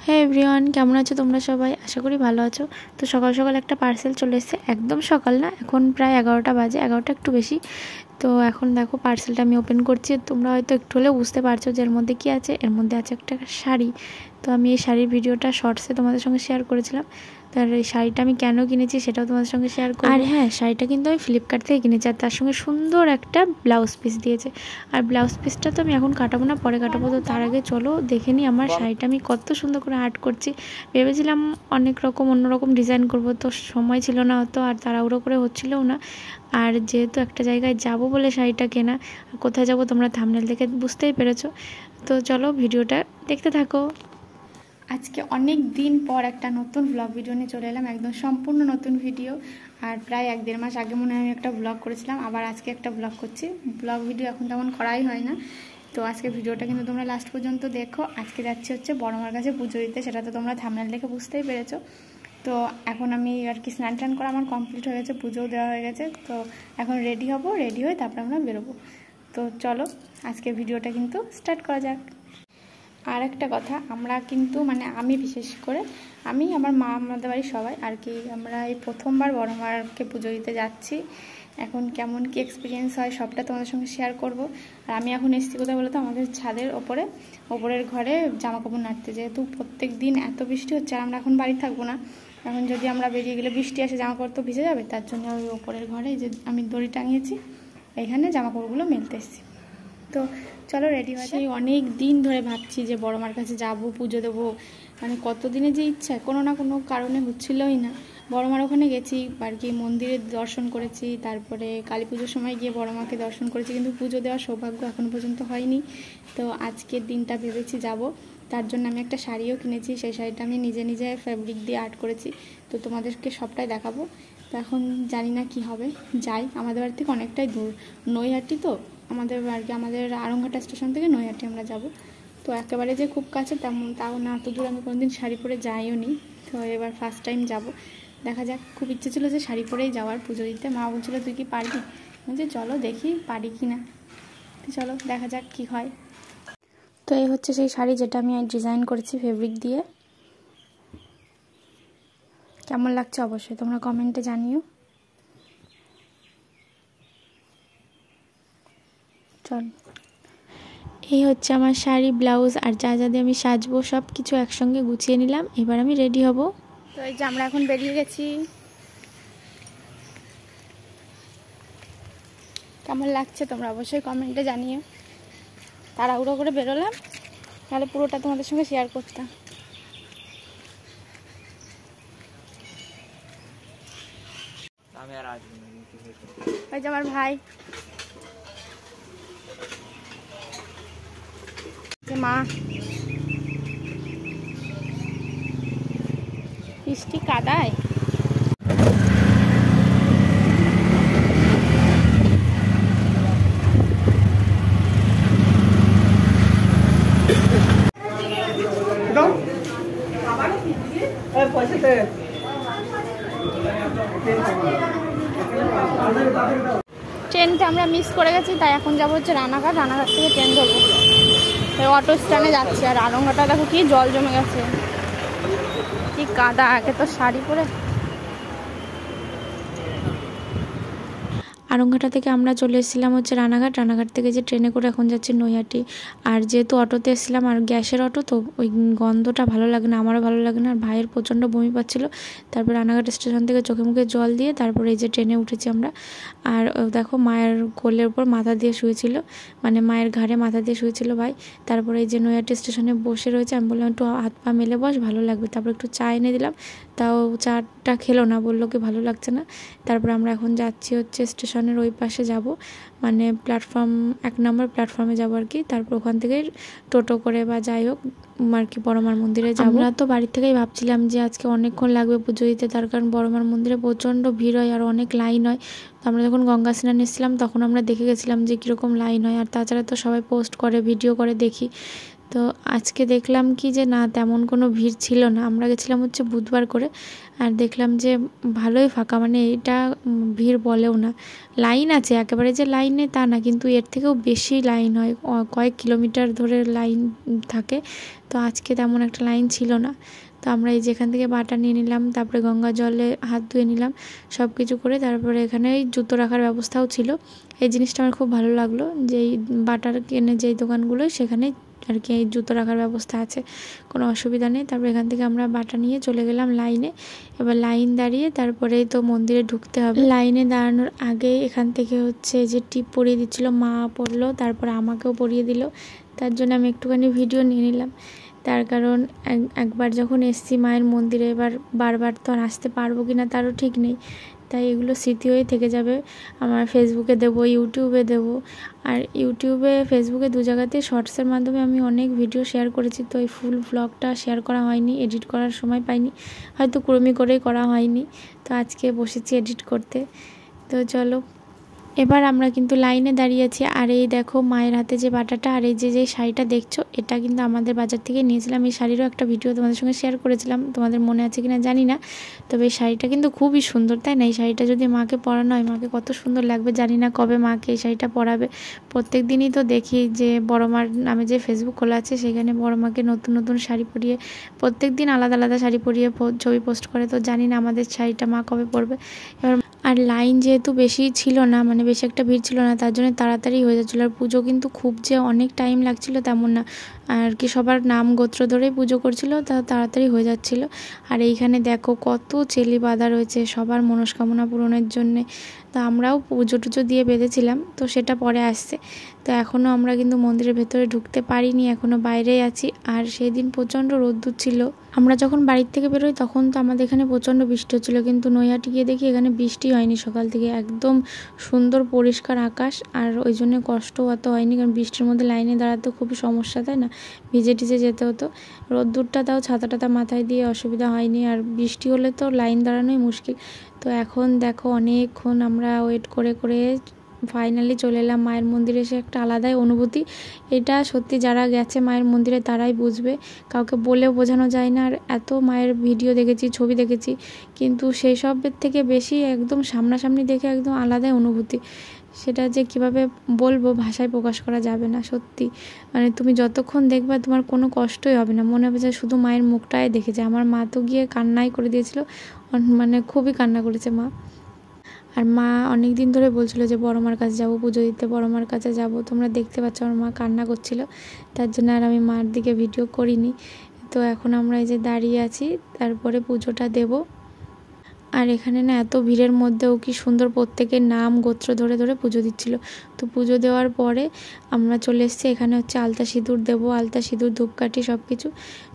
হে everyone, কেমন আছো তোমরা সবাই? আশা করি ভালো আছো। তো সকাল সকাল একটা পার্সেল চলে এসেছে, একদম সকাল না, এখন প্রায় 11টা বাজে, 11টা একটু বেশি। তো এখন দেখো পার্সেলটা আমি ওপেন করছি। তোমরা হয়তো একটু হলেও বুঝতে পারছো যে এর মধ্যে কী আছে। এর মধ্যে আছে একটা শাড়ি। তো আমি এই শাড়ির ভিডিওটা শর্টসে তোমাদের সঙ্গে শেয়ার করেছিলাম। তার এই শাড়িটা আমি কেন কিনেছি সেটাও তোমাদের সঙ্গে শেয়ার করব। আর হ্যাঁ, শাড়িটা কিন্তু আমি ফ্লিপকার্ট থেকে কিনেছি, আর তার সঙ্গে সুন্দর একটা ব্লাউজ পিস দিয়েছে। আর ব্লাউজ পিসটা তো আমি এখন কাটাবো না, পরে কাটাবো। তো তার আগে চলো দেখে নিই আমার শাড়িটা আমি কত সুন্দর করে আর্ট করছি। ভেবেছিলাম অনেক রকম অন্যরকম ডিজাইন করব, তো সময় ছিল না অত, আর তাড়াহুড়ো করে হচ্ছিলও না। আর যেহেতু একটা জায়গায় যাব বলে শাড়িটা কেনা, আর কোথায় যাব তোমরা থাম্বনেল দেখে বুঝতেই পেরেছো। তো চলো ভিডিওটা দেখতে থাকো। আজকে অনেক দিন পর একটা নতুন ব্লগ ভিডিও নিয়ে চলে এলাম, একদম সম্পূর্ণ নতুন ভিডিও। আর প্রায় 1-1.5 মাস আগে মনে হয় আমি একটা ব্লগ করেছিলাম, আবার আজকে একটা ব্লগ করছি। ব্লগ ভিডিও এখন তেমন করাই হয় না, তো আজকে ভিডিওটা কিন্তু তোমরা লাস্ট পর্যন্ত দেখো। আজকে যাচ্ছি হচ্ছে বড় মার কাছে পুজো দিতে, সেটা তো তোমরা থাম্বনেল দেখে বুঝতেই পেরেছো। তো এখন আমি আর কি স্নান টান করা আমার কমপ্লিট হয়ে গেছে, পুজোও দেওয়া হয়ে গেছে। তো এখন রেডি হব, রেডি হয়ে তারপরে আমরা বেরোবো। তো চলো আজকে ভিডিওটা কিন্তু স্টার্ট করা যাক। আর একটা কথা, আমরা কিন্তু আমি বিশেষ করে, আমি আমার মা, আমাদের বাড়ির সবাই আর কি, আমরা এই প্রথমবার বড় মাকে পুজো দিতে যাচ্ছি। এখন কেমন কি এক্সপিরিয়েন্স হয় সবটা তোমাদের সঙ্গে শেয়ার করব। আর আমি এখন এসেছি কোথায় বলো তো, আমাদের ছাদের ওপরের ঘরে জামা কাপড় নাড়তে। যেহেতু প্রত্যেক দিন এত বৃষ্টি হচ্ছে, আর আমরা এখন বাড়ি থাকবো না, এখন যদি আমরা বেরিয়ে গেলে বৃষ্টি আসে জামা কাপড় তো ভিজে যাবে। তার জন্য ওই ওপরের ঘরে যে আমি দড়ি টাঙিয়েছি, এখানে জামা কাপড়গুলো মেলতে এসেছি। তো চলো রেডি হয়ে যাই। অনেক দিন ধরে ভাবছি যে বড় মার কাছে যাবো, পুজো দেবো, কতদিনে যে ইচ্ছা, কোনো না কোনো কারণে হচ্ছিলই না। বড় মার ওখানে গেছি আর কি, মন্দিরে দর্শন করেছি, তারপরে কালী পুজোর সময় গিয়ে বড় মাকে দর্শন করেছি, কিন্তু পুজো দেওয়ার সৌভাগ্য এখনো পর্যন্ত হয়নি। তো আজকের দিনটা ভেবেছি যাব, তার জন্য আমি একটা শাড়িও কিনেছি। সেই শাড়িটা আমি নিজে নিজে ফ্যাব্রিক দিয়ে আর্ট করেছি, তো তোমাদেরকে সবটাই দেখাবো। তো এখন জানি না কি হবে, যাই। আমাদের বাড়ি থেকে অনেকটাই দূর, নৈহাটি তো আমাদের আর কি, আমাদের আরংঘাটা স্টেশন থেকে নৈহাটি আমরা যাব। তো একেবারে যে খুব কাছে তেমন তাও না, এত দূর আমি কোনোদিন শাড়ি পরে যাইও নি, তো এবার ফার্স্ট টাইম যাব। দেখা যাক, খুব ইচ্ছে ছিল যে শাড়ি পরেই যাওয়ার পুজো দিতে। মা বলছিল তুই কি পারবি, বলছি চলো দেখি পারি কি না। তো চলো দেখা যাক কি হয়। তো এই হচ্ছে সেই শাড়ি যেটা আমি ডিজাইন করেছি ফেব্রিক দিয়ে। কেমন লাগছে অবশ্যই তোমরা কমেন্টে জানিও। চল, এই হচ্ছে আমার শাড়ি, ব্লাউজ আর যা যা দিয়ে আমি সাজবো সব কিছু একসঙ্গে গুছিয়ে নিলাম। এবার আমি রেডি হব। তো এই যে আমরা এখন বেরিয়ে গেছি। কেমন লাগছে তোমরা অবশ্যই কমেন্টে জানিও। তাড়াহুড়ো করে বেরোলাম, তাহলে পুরোটা তোমাদের সঙ্গে শেয়ার করতাম। ওই যে আমার ভাই, মা, বৃষ্টি কাদায়। ট্রেনটা আমরা মিস করে গেছি, তাই এখন যাবো হচ্ছে রানাঘাট। রানাঘাট থেকে ট্রেন ধরবো, অটো স্ট্যান্ডে যাচ্ছি। আর আরংঘাটা দেখো কি জল জমে গেছে, কি কাদা, একে তো শাড়ি পরে। আরংঘাটা থেকে আমরা চলে এসেছিলাম হচ্ছে রানাঘাট। রানাঘাট থেকে যে ট্রেনে করে এখন যাচ্ছি নৈহাটি। আর যেহেতু অটোতে এসেছিলাম, আর গ্যাসের অটো তো ওই গন্ধটা ভালো লাগে না, আমারও ভালো লাগে না। আর ভাইয়ের প্রচণ্ড বমি পাচ্ছিলো। তারপর রানাঘাট স্টেশন থেকে চোখে মুখে জল দিয়ে তারপরে এই যে ট্রেনে উঠেছি আমরা। আর দেখো মায়ের কোলের উপর মাথা দিয়ে শুয়েছিল, মায়ের ঘাড়ে মাথা দিয়ে শুয়েছিল ভাই। তারপরে এই যে নৈহাটি স্টেশনে বসে রয়েছে। আমি বললাম একটু হাত পা মেলে বস, ভালো লাগবে। তারপর একটু চা এনে দিলাম, তাও চাটা খেলো না, বললো কি ভালো লাগছে না। তারপর আমরা এখন যাচ্ছি হচ্ছে স্টেশনের ওই পাশে যাব, প্ল্যাটফর্ম 1 নম্বর প্ল্যাটফর্মে যাবো আর কি। তারপর ওখান থেকে টোটো করে বা যাই হোক আর কি বড় মার মন্দিরে যাবো। আমরা তো বাড়ি থেকেই ভাবছিলাম যে আজকে অনেকক্ষণ লাগবে পুজো দিতে, তার কারণ বড় মার মন্দিরে প্রচণ্ড ভিড় হয় আর অনেক লাইন হয়। তো আমরা যখন গঙ্গা স্নান এসেছিলাম তখন আমরা দেখে গেছিলাম যে কীরকম লাইন হয়। আর তাছাড়া তো সবাই পোস্ট করে, ভিডিও করে দেখি। তো আজকে দেখলাম কি যে না তেমন কোনো ভিড় ছিল না। আমরা গেছিলাম হচ্ছে বুধবার করে, আর দেখলাম যে ভালোই ফাঁকা, মানে এটা ভিড় বলেও না। লাইন আছে, একেবারে যে লাইন নেই তা না, কিন্তু এর থেকেও বেশি লাইন হয়, কয়েক কিলোমিটার ধরে লাইন থাকে। তো আজকে তেমন একটা লাইন ছিল না। তো আমরা এই যেখান থেকে বাটা নিয়ে নিলাম, তারপরে গঙ্গা জলে হাত ধুয়ে নিলাম, সব কিছু করে তারপরে এখানে জুতো রাখার ব্যবস্থাও ছিল। এই জিনিসটা আমার খুব ভালো লাগলো, যে এই বাটার কেনে যেই দোকানগুলো সেখানে আর কি এই জুতো রাখার ব্যবস্থা আছে, কোনো অসুবিধা নেই। তারপর এখান থেকে আমরা বাটা নিয়ে চলে গেলাম লাইনে। এবার লাইন দাঁড়িয়ে তারপরেই তো মন্দিরে ঢুকতে হবে। লাইনে দাঁড়ানোর আগে এখান থেকে হচ্ছে যে টিপ পরিয়ে দিচ্ছিলো, মা পরলো, তারপরে আমাকেও পরিয়ে দিল। তার জন্য আমি একটুখানি ভিডিও নিয়ে নিলাম। তার কারণ একবার যখন এসছি মায়ের মন্দিরে, এবার বারবার তো আর আসতে পারবো কিনা তারও ঠিক নেই, তাই এগুলো স্মৃতি হয়ে থেকে যাবে। আমার ফেসবুকে দেবো, ইউটিউবে দেবো। আর ইউটিউবে ফেসবুকে দু জায়গাতে শর্টসের মাধ্যমে আমি অনেক ভিডিও শেয়ার করেছি, তো এই ফুল ভ্লগটা শেয়ার করা হয়নি, এডিট করার সময় পাইনি, হয়তো কুড়মি করেই করা হয়নি। তো আজকে বসেছি এডিট করতে। তো চলো, এবার আমরা কিন্তু লাইনে দাঁড়িয়ে আছি। আর এই দেখো মায়ের হাতে যে বাটাটা, আর এই যে শাড়িটা দেখছো, এটা কিন্তু আমাদের বাজার থেকে নিয়েছিলাম। এই শাড়িরও একটা ভিডিও তোমাদের সঙ্গে শেয়ার করেছিলাম, তোমাদের মনে আছে কিনা জানি না। তবে এই শাড়িটা কিন্তু খুবই সুন্দর, তাই না? এই শাড়িটা যদি মাকে পরানো হয়, মাকে কত সুন্দর লাগবে। জানি না কবে মাকে এই শাড়িটা পরাবে। প্রত্যেক দিনই তো দেখি যে বড় মার নামে যে ফেসবুক খোলা আছে, সেখানে বড় মাকে নতুন নতুন শাড়ি পরিয়ে, প্রত্যেক দিন আলাদা আলাদা শাড়ি পরিয়ে ছবি পোস্ট করে। তো জানি না আমাদের শাড়িটা মা কবে পরবে। এবার আর লাইন যেহেতু বেশি ছিল না, মানে বেশি একটা ভিড় ছিল না, তার জন্য তাড়াতাড়ি হয়ে যাচ্ছিলো। আর পুজো কিন্তু খুব যে অনেক টাইম লাগছিল তেমন না, আর কি সবার নাম গোত্র ধরেই পুজো করছিল, তা তাড়াতাড়ি হয়ে যাচ্ছিলো। আর এইখানে দেখো কত চেলি বাঁধা রয়েছে সবার মনস্কামনা পূরণের জন্যে। তো আমরাও পুজো টুজো দিয়ে বেঁধেছিলাম, তো সেটা পরে আসছে। তো এখনও আমরা কিন্তু মন্দিরের ভেতরে ঢুকতে পারিনি, এখনও বাইরেই আছি। আর সেই দিন প্রচণ্ড রোদ্দুর ছিল। আমরা যখন বাড়ির থেকে বেরোই তখন তো আমাদের এখানে প্রচণ্ড বৃষ্টি হচ্ছিলো, কিন্তু নৈহাটি গিয়ে দেখি এখানে বৃষ্টি হয়নি সকাল থেকে, একদম সুন্দর পরিষ্কার আকাশ। আর ওই জন্য কষ্টও অত হয়নি, কারণ বৃষ্টির মধ্যে লাইনে দাঁড়াতে খুবই সমস্যা, তাই না? ভিজে টিজে যেতে হতো। রোদ্দুরটা তাও ছাতা টাতা মাথায় দিয়ে অসুবিধা হয়নি, আর বৃষ্টি হলে তো লাইন দাঁড়ানোই মুশকিল। তো এখন দেখো অনেকক্ষণ আমরা ওয়েট করে করে ফাইনালি চলে এলাম মায়ের মন্দিরে। এসে একটা আলাদাই অনুভূতি, এটা সত্যি যারা গেছে মায়ের মন্দিরে তারাই বুঝবে, কাউকে বলেও বোঝানো যায় না। আর এত মায়ের ভিডিও দেখেছি, ছবি দেখেছি, কিন্তু সেই সবের থেকে বেশি একদম সামনাসামনি দেখে একদম আলাদাই অনুভূতি। সেটা যে কিভাবে বলবো, ভাষায় প্রকাশ করা যাবে না সত্যি। মানে তুমি যতক্ষণ দেখবা তোমার কোনো কষ্টই হবে না, মনে হবে যে শুধু মায়ের মুখটাই দেখেছে। আমার মা তো গিয়ে কান্নাই করে দিয়েছিল, মানে খুবই কান্না করেছে মা। আর মা অনেক দিন ধরে বলছিল যে বড় মার কাছে যাবো পুজো দিতে, বড় মার কাছে যাবো। তোমরা দেখতে পাচ্ছ আমার মা কান্না করছিল, তার জন্য আর আমি মার দিকে ভিডিও করিনি। তো এখন আমরা এই যে দাঁড়িয়ে আছি, তারপরে পুজোটা দেব। আর এখানে না এত ভিড়ের মধ্যেও কি সুন্দর প্রত্যেকের নাম গোত্র ধরে ধরে পুজো দিচ্ছিল। তো পুজো দেওয়ার পরে আমরা চলে এসেছি, এখানে হচ্ছে আলতা সিঁদুর দেবো, আলতা সিঁদুর ধূপকাঠি সব কিছু।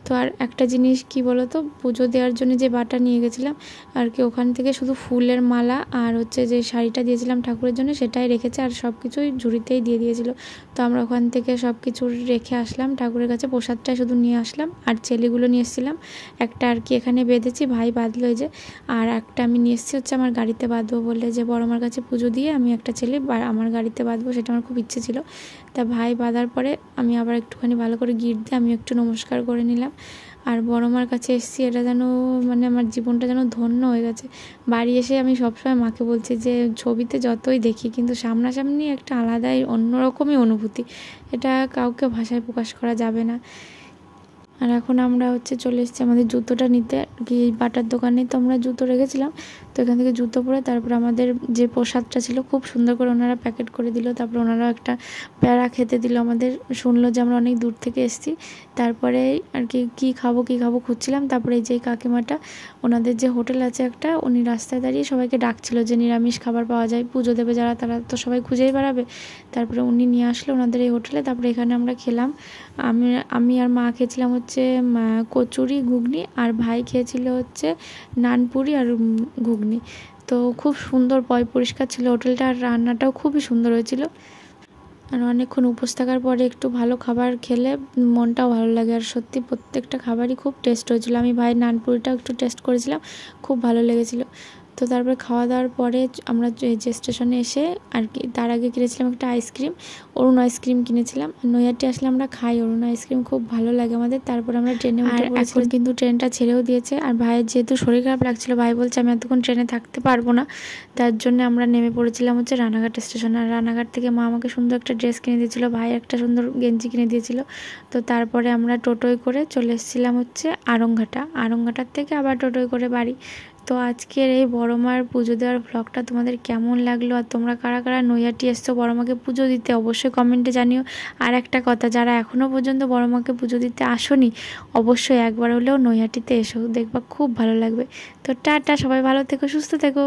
তো আর একটা জিনিস কি বলো তো, পুজো দেওয়ার জন্য যে বাটা নিয়ে গেছিলাম আর কি, ওখান থেকে শুধু ফুলের মালা আর হচ্ছে যে শাড়িটা দিয়েছিলাম ঠাকুরের জন্য সেটাই রেখেছে, আর সব কিছুই ঝুড়িতেই দিয়ে দিয়েছিল। তো আমরা ওখান থেকে সব কিছু রেখে আসলাম ঠাকুরের কাছে, প্রসাদটাই শুধু নিয়ে আসলাম। আর চেলিগুলো নিয়ে এসেছিলাম, একটা আর কি এখানে বেঁধেছি, ভাই বাঁধলো এই যে। আর একটা আমি নিয়ে এসেছি হচ্ছে আমার গাড়িতে বাঁধবো বলে, যে বড় মার কাছে পুজো দিয়ে আমি একটা ছেলে আমার গাড়িতে বাঁধবো, সেটা আমার খুব ইচ্ছে ছিল। তা ভাই বাঁধার পরে আমি আবার একটুখানি ভালো করে গিট দিয়ে আমি একটু নমস্কার করে নিলাম। আর বড় মার কাছে এসেছি, এটা যেন মানে আমার জীবনটা যেন ধন্য হয়ে গেছে। বাড়ি এসে আমি সবসময় মাকে বলছি যে ছবিতে যতই দেখি, কিন্তু সামনাসামনি একটা আলাদাই অন্যরকমই অনুভূতি, এটা কাউকে ভাষায় প্রকাশ করা যাবে না। আর এখন আমরা হচ্ছে চলে এসেছি আমাদের জুতোটা নিতে, আর কি বাটার দোকানে তো আমরা জুতো রেখেছিলাম। তো এখান থেকে জুতো পরে তারপর আমাদের যে প্রসাদটা ছিল খুব সুন্দর করে ওনারা প্যাকেট করে দিল। তারপর ওনারাও একটা প্যারা খেতে দিল আমাদের, শুনলো যে আমরা অনেক দূর থেকে এসেছি। তারপরে আর কি কী খাবো খুঁজছিলাম। তারপরে এই যে কাকিমাটা, ওনাদের যে হোটেল আছে একটা, উনি রাস্তায় দাঁড়িয়ে সবাইকে ডাকছিল যে নিরামিষ খাবার পাওয়া যায়, পুজো দেবে যারা তারা তো সবাই খুঁজেই বেড়াবে। তারপরে উনি নিয়ে আসলো ওনাদের এই হোটেলে। তারপরে এখানে আমরা খেলাম, আমি আর মা খেয়েছিলাম হচ্ছে কচুরি ঘুগনি, আর ভাই খেয়েছিল হচ্ছে নানপুরি আর ঘুগনি। তো খুব সুন্দর পরিষ্কার ছিল হোটেলটা, আর রান্নাটাও খুবই সুন্দর হয়েছিল। আর অনেকক্ষণ উপোস থাকার পরে একটু ভালো খাবার খেলে মনটাও ভালো লাগে। আর সত্যি প্রত্যেকটা খাবারই খুব টেস্ট হয়েছিল। আমি ভাইয়ের নানপুরিটাও একটু টেস্ট করেছিলাম, খুব ভালো লেগেছিলো। তো তারপরে খাওয়া দাওয়ার পরে আমরা যে স্টেশনে এসে আর কি তার আগে কিনেছিলাম একটা আইসক্রিম, অরুণ আইসক্রিম কিনেছিলাম। নৈহাটি আসলে আমরা খাই অরুণ আইসক্রিম, খুব ভালো লাগে আমাদের। তারপর আমরা ট্রেনে উঠে পড়েছি। এখন কিন্তু ট্রেনটা ছেড়েও দিয়েছে। আর ভাইয়ের যেহেতু শরীর খারাপ লাগছিল, ভাই বলছে আমি এতক্ষণ ট্রেনে থাকতে পারবো না, তার জন্য আমরা নেমে পড়েছিলাম হচ্ছে রানাঘাট স্টেশনে। আর রানাঘাট থেকে মা আমাকে সুন্দর একটা ড্রেস কিনে দিয়েছিলো, ভাই একটা সুন্দর গেঞ্জি কিনে দিয়েছিল। তো তারপরে আমরা টোটোয় করে চলে এসেছিলাম হচ্ছে আড়ংঘাটার থেকে আবার টোটোয় করে বাড়ি। তো আজকের এই বড় মার পুজো দেওয়ার ব্লগটা তোমাদের কেমন লাগলো, আর তোমরা কারা কারা নৈহাটি এসছো বড় মাকে পুজো দিতে অবশ্যই কমেন্টে জানিও। আর একটা কথা, যারা এখনও পর্যন্ত বড় মাকে পুজো দিতে আসোনি, অবশ্যই একবার হলেও নৈহাটিতে এসো, দেখবা খুব ভালো লাগবে। তো টাটা, সবাই ভালো থেকো, সুস্থ থেকো।